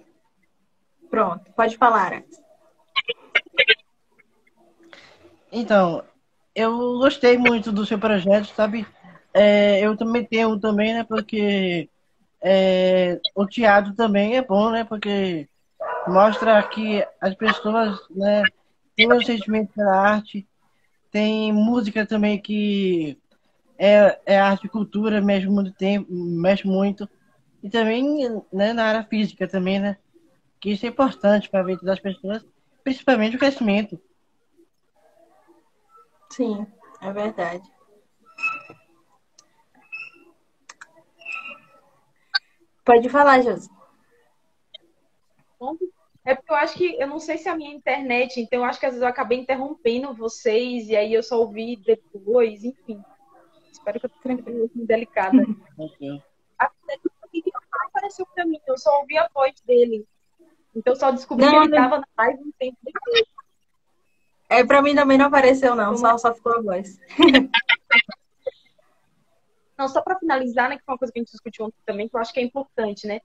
Pronto, pode falar antes. Então, eu gostei muito do seu projeto, sabe? Eu também tenho também, né? Porque o teatro também é bom, né? Porque mostra que as pessoas, né, têm um sentimento pela arte, tem música também que é arte e cultura, mexe muito tempo, mexe muito. E também, né, na área física também, né? Que isso é importante para a vida das pessoas, principalmente o crescimento. Sim, é verdade. Pode falar, Josi. É porque eu acho que, eu não sei se é a minha internet, então eu acho que às vezes eu acabei interrompendo vocês, e aí eu só ouvi depois, enfim. Espero que eu tenha sido delicada. Okay. Não apareceu pra mim, eu só ouvi a voz dele. Então eu só descobri que ele estava na live um tempo depois. Pra mim também não apareceu, não, só ficou a voz. Não, só para finalizar, né, que foi uma coisa que a gente discutiu ontem também, que eu acho que é importante, né?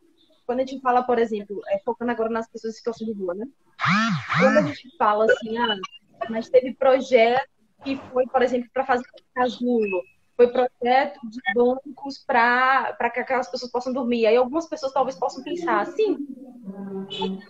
Quando a gente fala, por exemplo, focando agora nas pessoas em situação de rua, né? Quando a gente fala assim, mas teve projeto que foi, por exemplo, para fazer casulo, foi projeto de bancos para que aquelas pessoas possam dormir. Aí algumas pessoas talvez possam pensar assim, a gente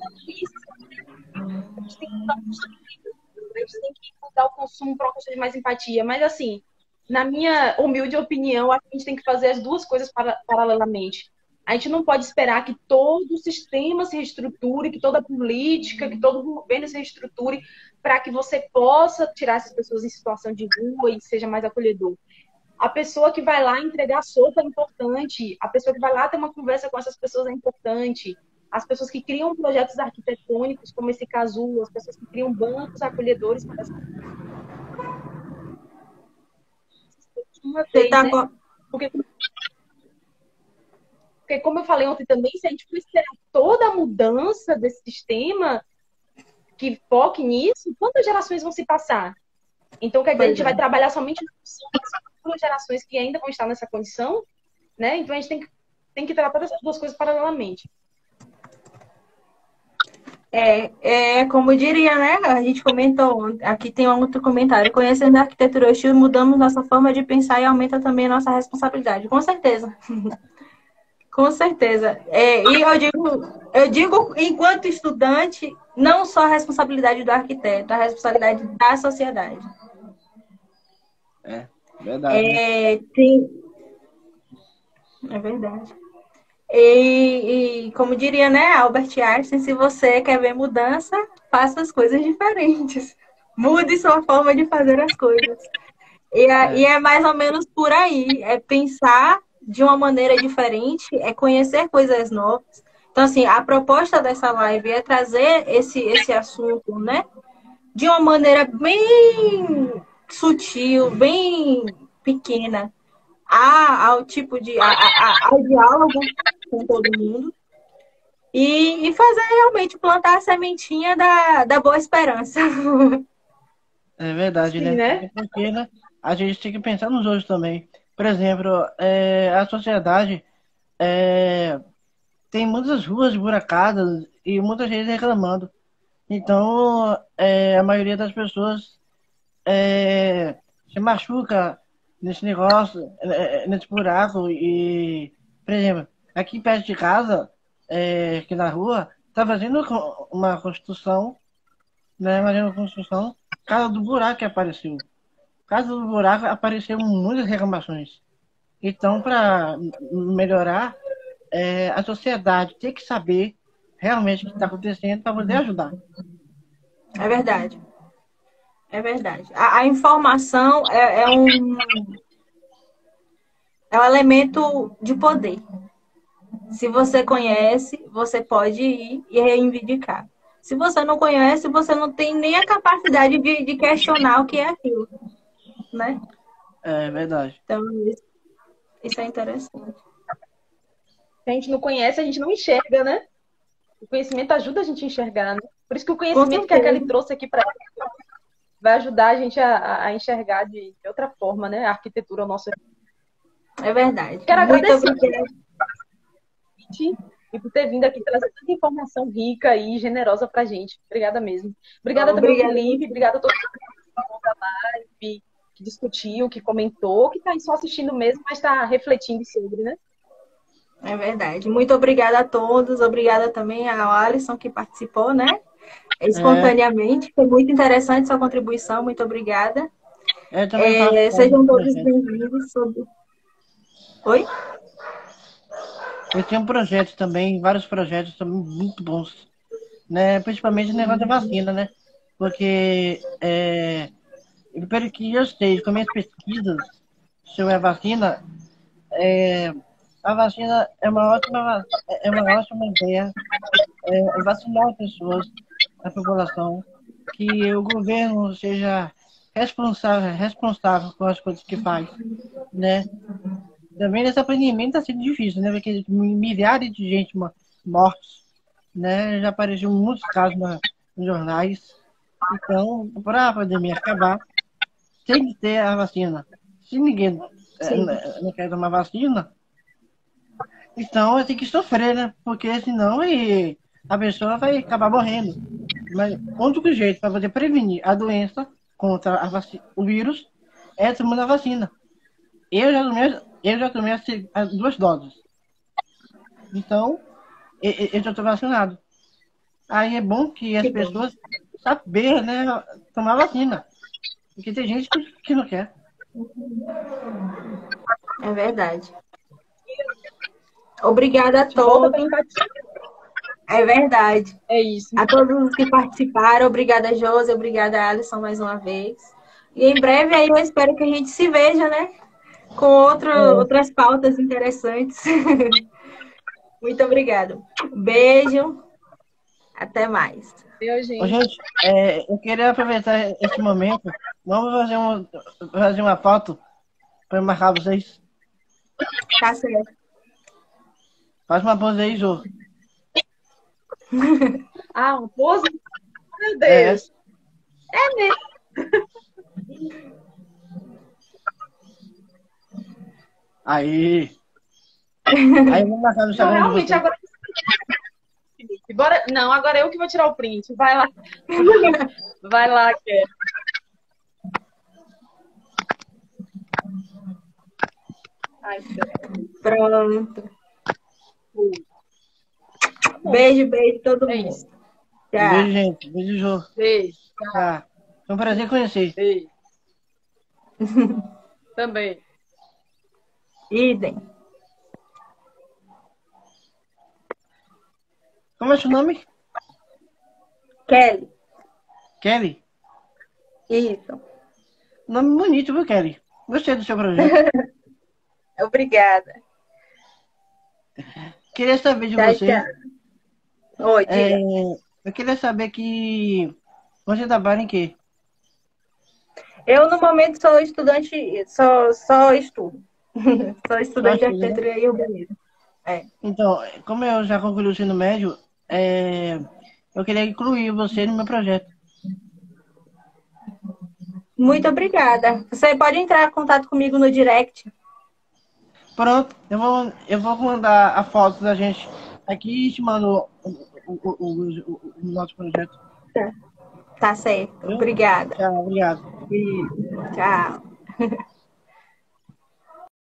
tem que mudar mudar o consumo para uma questão de mais empatia. Mas, assim, na minha humilde opinião, a gente tem que fazer as duas coisas paralelamente. A gente não pode esperar que todo o sistema se reestruture, que toda a política, que todo o governo se reestruture para que você possa tirar essas pessoas em situação de rua e seja mais acolhedor. A pessoa que vai lá entregar sopa é importante. A pessoa que vai lá ter uma conversa com essas pessoas é importante. As pessoas que criam projetos arquitetônicos, como esse casulo, as pessoas que criam bancos acolhedores para essas uma Você vez, tá né? com... Porque, como eu falei ontem também, se a gente for esperar toda a mudança desse sistema que foque nisso, quantas gerações vão se passar? Então, quer dizer, a gente vai trabalhar somente nas futuras gerações que ainda vão estar nessa condição, né? Então, a gente tem que tratar dessas duas coisas paralelamente. Como diria, né? A gente comentou, aqui tem um outro comentário. Conhecendo a arquitetura hostil, mudamos nossa forma de pensar e aumenta também a nossa responsabilidade. Com certeza. Com certeza. E eu digo, enquanto estudante, não só a responsabilidade do arquiteto, a responsabilidade da sociedade. Verdade. É verdade. E como diria, né, Albert Einstein, se você quer ver mudança, faça as coisas diferentes. Mude sua forma de fazer as coisas. E é mais ou menos por aí. É pensar de uma maneira diferente, é conhecer coisas novas. Então, assim, a proposta dessa live é trazer esse assunto, né? De uma maneira bem sutil, bem pequena, ao tipo de ao diálogo com todo mundo e fazer realmente plantar a sementinha da boa esperança. É verdade, Sim, né? Porque, né, a gente tem que pensar nos outros também. Por exemplo, a sociedade tem muitas ruas buracadas e muita gente reclamando. Então, a maioria das pessoas se machuca nesse negócio, nesse buraco. E, por exemplo, aqui perto de casa, aqui na rua, tá fazendo uma construção, né? Fazendo uma construção, casa do buraco que apareceu. Casa do buraco apareceu muitas reclamações. Então, para melhorar, a sociedade tem que saber realmente o que está acontecendo para poder ajudar. É verdade. É verdade. A informação é um elemento de poder. Se você conhece, você pode ir e reivindicar. Se você não conhece, você não tem nem a capacidade de questionar o que é aquilo, né? É verdade. Então, isso é interessante. Se a gente não conhece, a gente não enxerga, né? O conhecimento ajuda a gente a enxergar, né? Por isso que o conhecimento que a Kelly trouxe aqui para vai ajudar a gente a enxergar de outra forma, né? A arquitetura, o nosso... É verdade. Quero Muito agradecer obrigada. E por ter vindo aqui trazer tanta informação rica e generosa pra gente. Obrigada mesmo. Obrigada também ao Felipe, obrigada a todos da live, que discutiu, que comentou, que tá aí só assistindo mesmo, mas tá refletindo sobre, né? É verdade. Muito obrigada a todos. Obrigada também ao Alisson, que participou, né? Espontaneamente. Foi muito interessante sua contribuição. Muito obrigada. Sejam todos bem-vindos. Oi? Eu tenho um projeto também, vários projetos também muito bons, né? Principalmente o negócio da vacina, né? Porque, pelo que eu sei, com minhas pesquisas sobre a vacina é uma ótima ideia, vacinar as pessoas, a população, que o governo seja responsável com as coisas que faz, né? Também esse aprendimento está sendo difícil, né? Porque milhares de gente mortos, né? Já apareceu muitos casos nos jornais. Então, para a pandemia acabar, tem que ter a vacina. Se ninguém não quer tomar vacina, então tem que sofrer, né? Porque senão a pessoa vai acabar morrendo. Mas o único jeito para poder prevenir a doença contra o vírus é tomando a vacina. Eu já tomei as 2 doses. Então, eu já estou vacinado. Aí é bom que as pessoas saberem, né, tomar vacina. Porque tem gente que não quer. É verdade. Obrigada a Volta pra todos. empatia. É verdade. É isso. A todos os que participaram. Obrigada, Josi. Obrigada, Alisson, mais uma vez. E em breve aí eu espero que a gente se veja, né? Com outras pautas interessantes. Muito obrigada. Beijo. Até mais. Deus, Ô, gente. gente, eu queria aproveitar esse momento. Vamos fazer uma foto para marcar vocês. Tá certo. Faz uma pose aí, Jô. Ah, um pose? Meu Deus. É mesmo. Aí. Aí vamos marcar no Não, Instagram de realmente, vocês. agora. Bora... Não, agora eu que vou tirar o print. Vai lá. Vai lá, Kelly. Ai, Pronto. Beijo, beijo todo é mundo. isso. Um beijo, Tchau. gente. Beijo, Jô. Beijo. Tá. Foi um prazer conhecer. Beijo. Também. Idem. Como é seu nome? Kelly. Kelly? Isso. Nome bonito, viu, Kelly? Gostei do seu projeto. Obrigada. Queria saber de Tchau, você. tchau. Oi, diga. Eu queria saber que você trabalha em quê? Eu, no momento, sou estudante, só estudo. Sou estudante de Só estuda, né? arquitetura e urbanismo. É. Então, como eu já concluí o ensino médio, eu queria incluir você no meu projeto. Muito obrigada. Você pode entrar em contato comigo no direct. Pronto, eu vou mandar a foto da gente aqui e te mando o nosso projeto. Tá certo. Viu? Obrigada. Tchau, obrigado. Tchau.